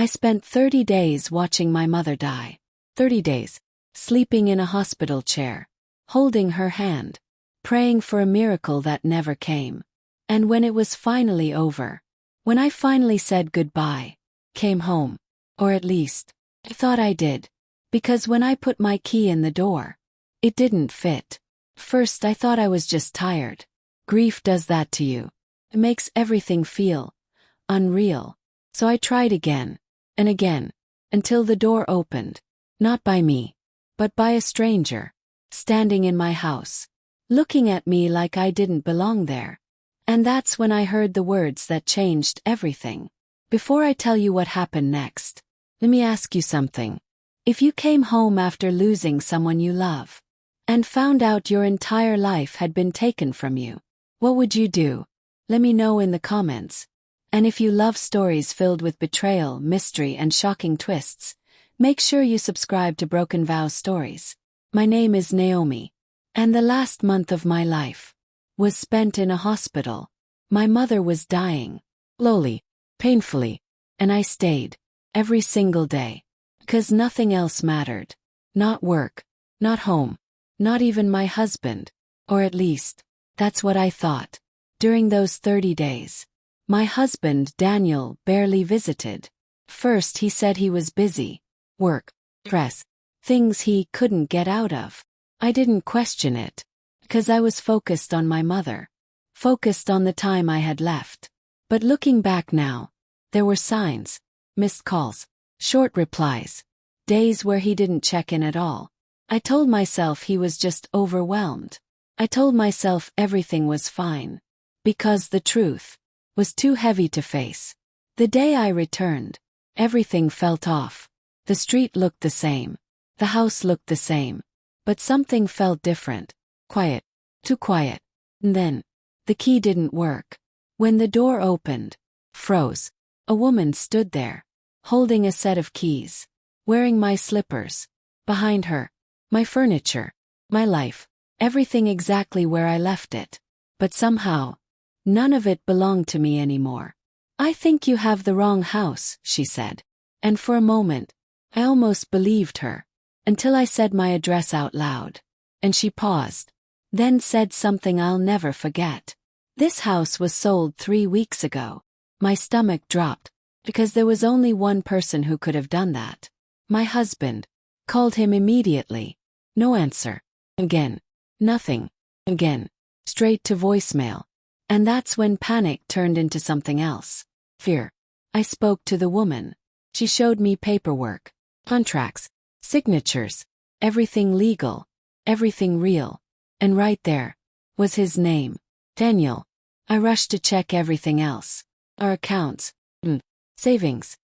I spent 30 days watching my mother die. 30 days. Sleeping in a hospital chair. Holding her hand. Praying for a miracle that never came. And when it was finally over, when I finally said goodbye, came home. Or at least, I thought I did. Because when I put my key in the door, it didn't fit. First I thought I was just tired. Grief does that to you. It makes everything feel unreal. So I tried again, and again, until the door opened. Not by me, but by a stranger, standing in my house, looking at me like I didn't belong there. And that's when I heard the words that changed everything. Before I tell you what happened next, let me ask you something. If you came home after losing someone you love, and found out your entire life had been taken from you, what would you do? Let me know in the comments. And if you love stories filled with betrayal, mystery, and shocking twists, make sure you subscribe to Broken Vows Stories. My name is Naomi, and the last month of my life was spent in a hospital. My mother was dying, slowly, painfully, and I stayed every single day, because nothing else mattered. Not work, not home, not even my husband, or at least, that's what I thought. During those 30 days, my husband, Daniel, barely visited. First he said he was busy. Work, stress, things he couldn't get out of. I didn't question it, because I was focused on my mother, focused on the time I had left. But looking back now, there were signs, missed calls, short replies, days where he didn't check in at all. I told myself he was just overwhelmed. I told myself everything was fine, because the truth was too heavy to face. The day I returned, everything felt off. The street looked the same. The house looked the same. But something felt different. Quiet. Too quiet. And then, the key didn't work. When the door opened, froze. A woman stood there, holding a set of keys, wearing my slippers. Behind her, my furniture, my life, everything exactly where I left it. But somehow, none of it belonged to me anymore. I think you have the wrong house, she said. And for a moment, I almost believed her, until I said my address out loud. And she paused, then said something I'll never forget. This house was sold 3 weeks ago. My stomach dropped, because there was only one person who could have done that. My husband. Called him immediately. No answer. Again. Nothing. Again. Straight to voicemail. And that's when panic turned into something else. Fear. I spoke to the woman. She showed me paperwork, contracts, signatures, everything legal, everything real. And right there was his name, Daniel. I rushed to check everything else. Our accounts, savings,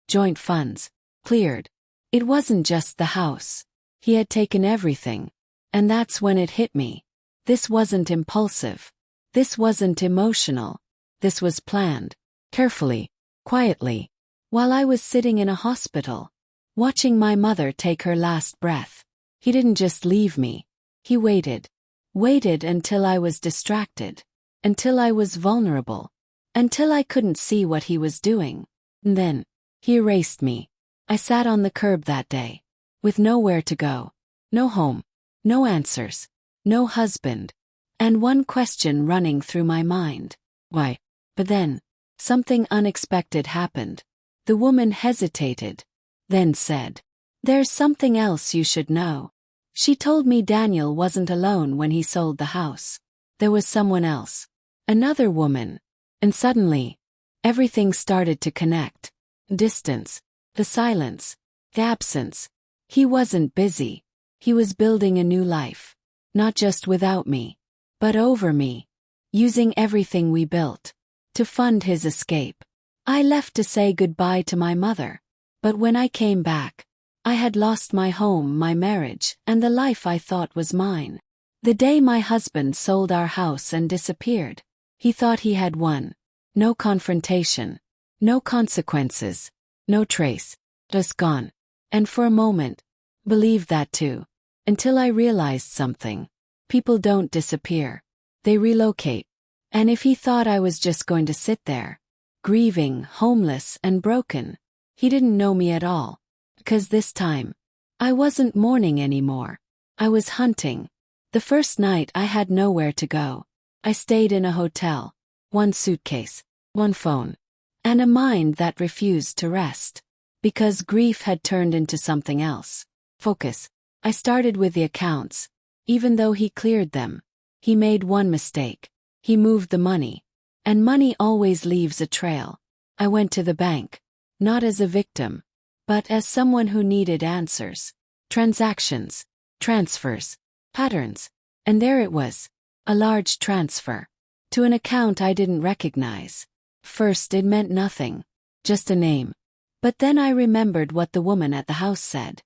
joint funds, cleared. It wasn't just the house. He had taken everything. And that's when it hit me. This wasn't impulsive. This wasn't emotional. This was planned, carefully, quietly, while I was sitting in a hospital, watching my mother take her last breath. He didn't just leave me. He waited. Waited until I was distracted. Until I was vulnerable. Until I couldn't see what he was doing. And then, he erased me. I sat on the curb that day, with nowhere to go. No home. No answers. No husband. And one question running through my mind. Why? But then, something unexpected happened. The woman hesitated, then said, "There's something else you should know." She told me Daniel wasn't alone when he sold the house. There was someone else. Another woman. And suddenly, everything started to connect. Distance. The silence. The absence. He wasn't busy. He was building a new life. Not just without me, but over me. Using everything we built to fund his escape. I left to say goodbye to my mother. But when I came back, I had lost my home, my marriage, and the life I thought was mine. The day my husband sold our house and disappeared, he thought he had won. No confrontation. No consequences. No trace. Just gone. And for a moment, believed that too. Until I realized something. People don't disappear. They relocate. And if he thought I was just going to sit there, grieving, homeless, and broken, He didn't know me at all. 'Cause this time, I wasn't mourning anymore. I was hunting. The first night I had nowhere to go. I stayed in a hotel. One suitcase, one phone, and a mind that refused to rest. Because grief had turned into something else. Focus. I started with the accounts. Even though he cleared them, he made one mistake. He moved the money. And money always leaves a trail. I went to the bank. Not as a victim, but as someone who needed answers. Transactions, transfers, patterns. And there it was. A large transfer. To an account I didn't recognize. First it meant nothing. Just a name. But then I remembered what the woman at the house said.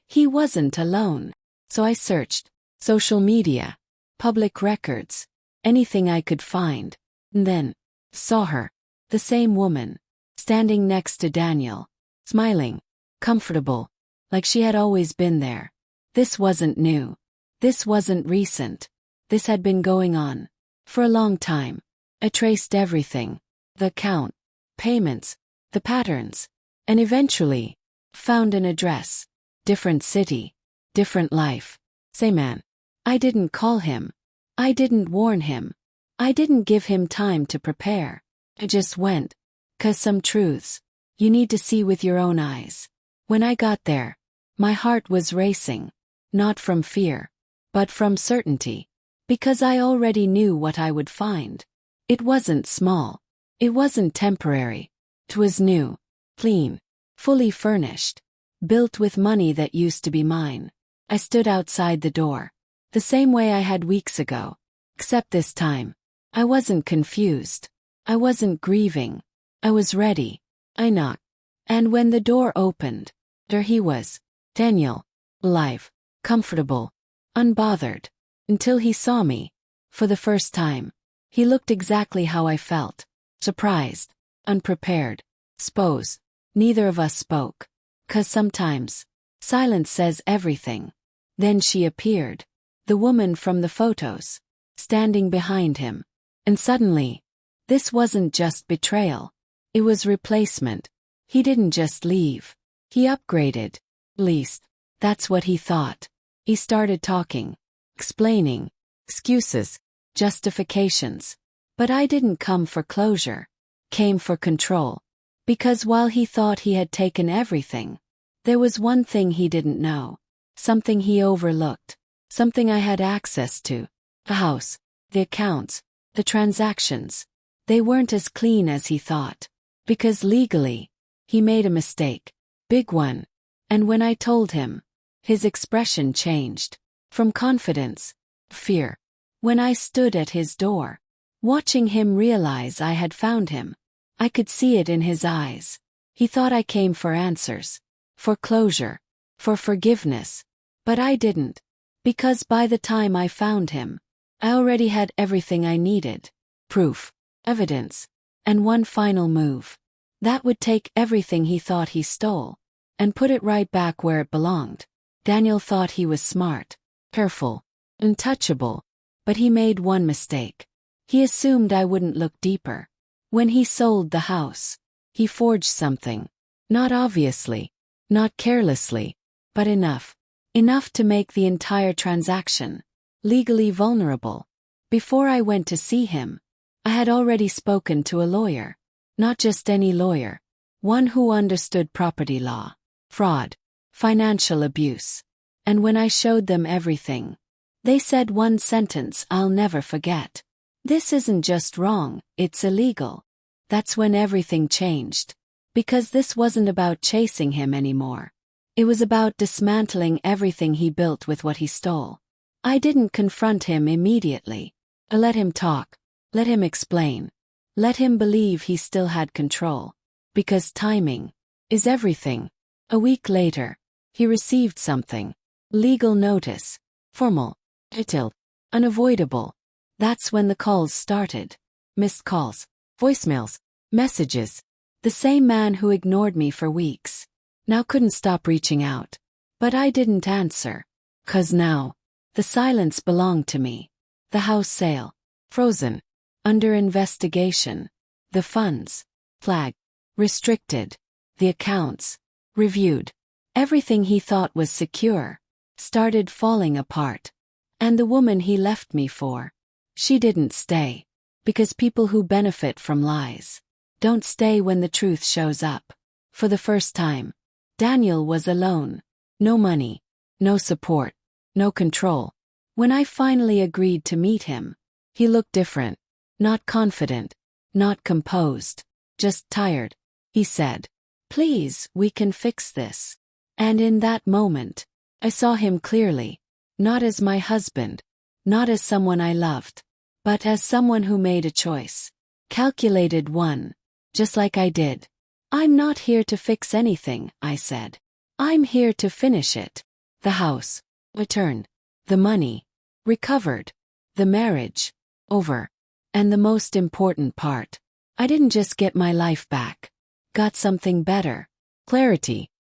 He wasn't alone. So I searched. Social media. Public records. Anything I could find. And then saw her. The same woman. Standing next to Daniel. Smiling. Comfortable. Like she had always been there. This wasn't new. This wasn't recent. This had been going on. For a long time. I traced everything. The account. Payments. The patterns. And eventually, found an address. Different city. Different life. Same man. I didn't call him. I didn't warn him. I didn't give him time to prepare. I just went. 'Cause some truths, you need to see with your own eyes. When I got there, my heart was racing. Not from fear, but from certainty. Because I already knew what I would find. It wasn't small. It wasn't temporary. It was new. Clean. Fully furnished. Built with money that used to be mine. I stood outside the door. The same way I had weeks ago. Except this time, I wasn't confused. I wasn't grieving. I was ready. I knocked. And when the door opened, there he was. Daniel. Alive. Comfortable. Unbothered. Until he saw me. For the first time. He looked exactly how I felt. Surprised. Unprepared. Suppose. Neither of us spoke. 'Cause sometimes, silence says everything. Then she appeared. The woman from the photos. Standing behind him. And suddenly, this wasn't just betrayal. It was replacement. He didn't just leave. He upgraded. At least, that's what he thought. He started talking. Explaining. Excuses. Justifications. But I didn't come for closure. Came for control. Because while he thought he had taken everything, there was one thing he didn't know. Something he overlooked. Something I had access to. The house. The accounts. The transactions. They weren't as clean as he thought. Because legally, he made a mistake. Big one. And when I told him, his expression changed. From confidence. Fear. When I stood at his door, watching him realize I had found him, I could see it in his eyes. He thought I came for answers. For closure. For forgiveness. But I didn't. Because by the time I found him, I already had everything I needed. Proof. Evidence. And one final move. That would take everything he thought he stole. And put it right back where it belonged. Daniel thought he was smart. Careful. Untouchable. But he made one mistake. He assumed I wouldn't look deeper. When he sold the house, he forged something. Not obviously. Not carelessly. But enough. Enough to make the entire transaction legally vulnerable. Before I went to see him, I had already spoken to a lawyer. Not just any lawyer. One who understood property law, fraud, financial abuse. And when I showed them everything, they said one sentence I'll never forget. This isn't just wrong, it's illegal. That's when everything changed. Because this wasn't about chasing him anymore. It was about dismantling everything he built with what he stole. I didn't confront him immediately. I let him talk. Let him explain. Let him believe he still had control. Because timing is everything. A week later, he received something. Legal notice. Formal. Detailed. Unavoidable. That's when the calls started. Missed calls. Voicemails. Messages. The same man who ignored me for weeks now couldn't stop reaching out. But I didn't answer. 'Cause now, the silence belonged to me. The house sale. Frozen. Under investigation. The funds. Flag. Restricted. the accounts, reviewed. Everything he thought was secure started falling apart. And the woman he left me for, she didn't stay. Because people who benefit from lies don't stay when the truth shows up. For the first time, Daniel was alone. No money, no support, no control. When I finally agreed to meet him, he looked different. Not confident, not composed, just tired. He said, "Please, we can fix this." And in that moment, I saw him clearly. Not as my husband, not as someone I loved, but as someone who made a choice. Calculated one, just like I did. "I'm not here to fix anything," I said. "I'm here to finish it." The house, returned. The money, recovered. The marriage, over. And the most important part, I didn't just get my life back. Got something better. Clarity.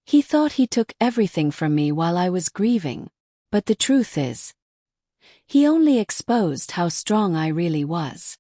He thought he took everything from me while I was grieving. But the truth is, he only exposed how strong I really was.